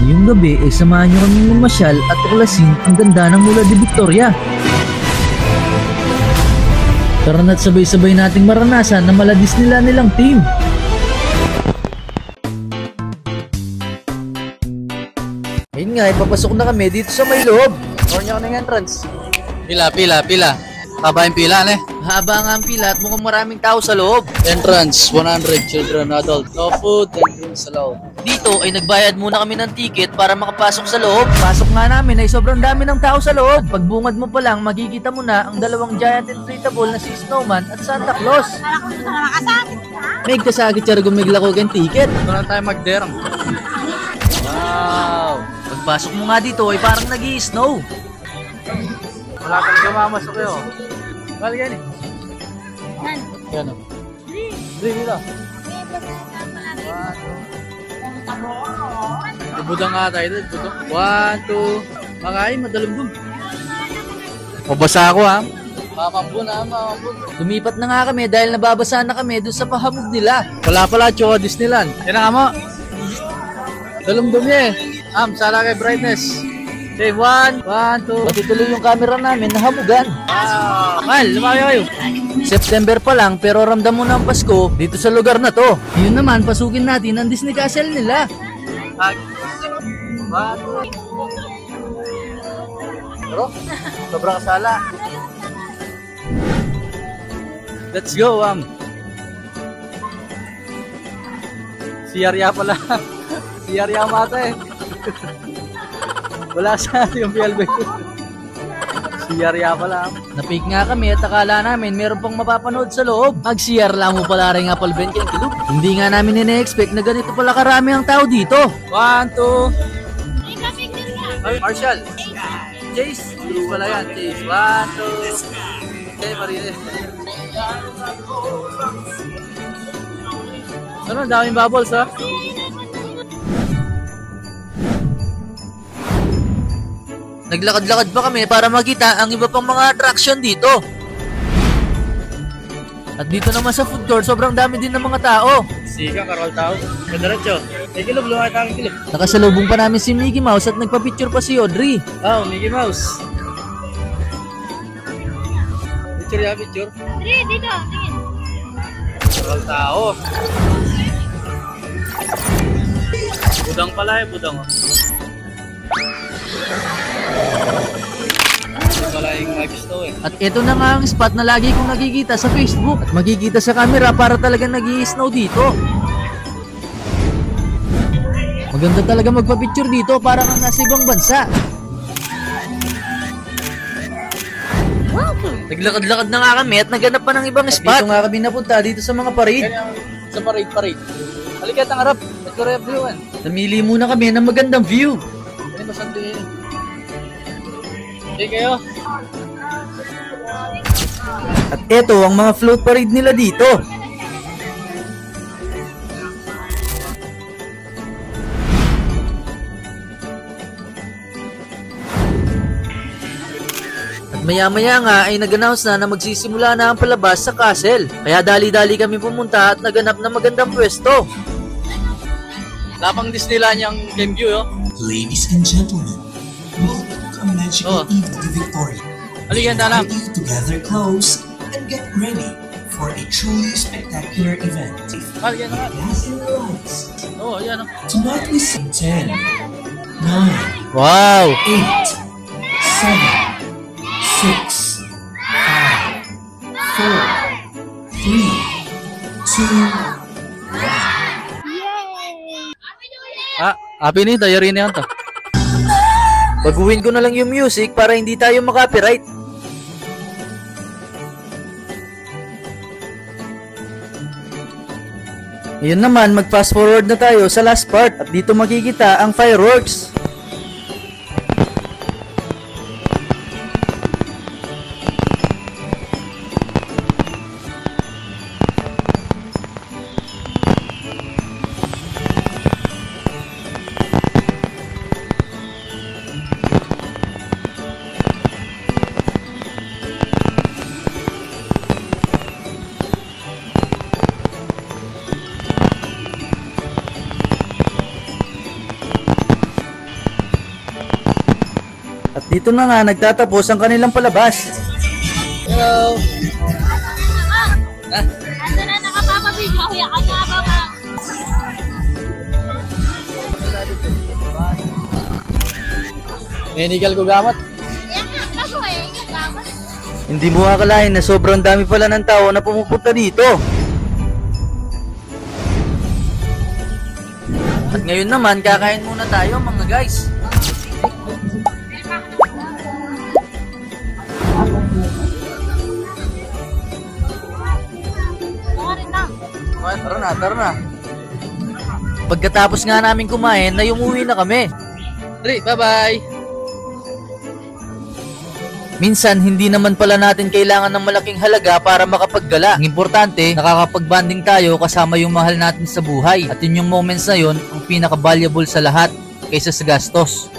Ngayong gabi ay samahan nyo kaming mamasyal at tuklasin ang ganda ng Mula de Victoria. Tara na't sabay-sabay nating maranasan na maladis nilang team. Ayun nga, ipapasok na kami dito sa may loob. Ornya ka ng entrance. Pila. Haba yung pila, ne? Haba nga ang pila at mukhang maraming tao sa loob. Entrance, 100 children, adult. No food and drinks allowed. Dito ay nagbayad muna kami ng ticket para makapasok sa loob. Pasok nga namin ay sobrang dami ng tao sa loob. Pagbungad mo pa lang, makikita mo na ang dalawang giant inflatable na si Snowman at Santa Claus. May kasagit siya gumigla ko kang ticket. Ito na tayo magderang. Wow! Pagpasok mo nga dito ay parang nag-i-snow. Wala kang gumamasok yun. Bali yan eh. Yan o. 3 nila. Budang nga tayo doon. 1, 2. Makain, madalambong. Mabasa ako ha. Mamambun. Lumipat na nga kami dahil nababasa na kami doon sa pahamog nila. Wala pala, Choco Disneyland. Yan na nga mo. Dalambong niya eh. Sala kay brightness. Okay, 1, 2. Matituloy yung camera namin na hamugan. Mal, lumayo kayo. September pa lang pero ramdam mo na ang Pasko dito sa lugar na to. Yun naman, pasukin natin ang Disney Castle nila. Pero, sobrang kasala. Let's go, Si Arya pala. Si Arya mata eh. Wala sa yung PLB. Si Arya pala. Napik nga kami at akala namin meron pang mapapanood sa loob. Mag-CR lang mo pala rin nga palben kayong kilog. Hindi nga namin ina-expect na ganito pala karami ang tao dito. 1, 2. Ay, Marshall. Chase. Blue pala yan. Chase. 1, 2. Okay, Marines. Ano, daming bubbles ha? Naglakad-lakad pa kami para makita ang iba pang mga attraction dito. At dito naman sa food court, sobrang dami din ng mga tao. Sika, karol tao. Kadaratso. Kilog, lumay tayong kilog. Nakasalubong pa namin si Mickey Mouse at nagpa-picture pa si Audrey. Oh, Mickey Mouse. Picture ya, picture. Dito, tingin. Karol tao. Budang pala budang. At ito na nga ang spot na lagi kong nakikita sa Facebook at makikita sa camera para talaga nag-i-snow dito. Maganda talaga magpa-picture dito para kang nasa ibang bansa. Naglakad-lakad na nga kami at naganap pa ng ibang spot. Dito nga kami napunta dito sa mga parade. Sa parade. Halika ang harap. Nagkaroon view. Namili muna kami ng magandang view. Ano masandi yun? Hindi kayo. At eto ang mga float parade nila dito. At maya-maya nga ay nag-announce na magsisimula na ang palabas sa castle. Kaya dali-dali kami pumunta at naganap na magandang pwesto. Lapang Disneyland yung game view, yo. Ladies and gentlemen, welcome to a magical evening to Victoria. Halika, Danam. Invite you to gather close and get ready for a truly spectacular event. Halika na nga. Gas and lights. Oo, yan o. Tonight we sing 10, 9, Wow! 8, 7, 6, 5, 4, 3, 2, Happy ni, tayo rin yan to. Baguhin ko na lang yung music para hindi tayo makapiright. Ngayon naman, mag-fast forward na tayo sa last part at dito makikita ang fireworks. At dito na nga nagtatapos ang kanilang palabas. Hello! Ando na nakapapabidyo. Kuya ka na baba. Nenigal ko gamat. Yan nga. Kaso eh. Gamas. Hindi mo akalain na sobrang dami pala ng tao na pumupunta dito. At ngayon naman, kakain muna tayo mga guys. Rin lang. Okay, tara na. Pagkatapos nga namin kumain, na umuwi na kami. Dali, bye-bye! Minsan, hindi naman pala natin kailangan ng malaking halaga para makapaggala. Ang importante, nakakapag-bonding tayo kasama yung mahal natin sa buhay. At yun yung moments na yun, ang pinaka-valuable sa lahat kaysa sa gastos.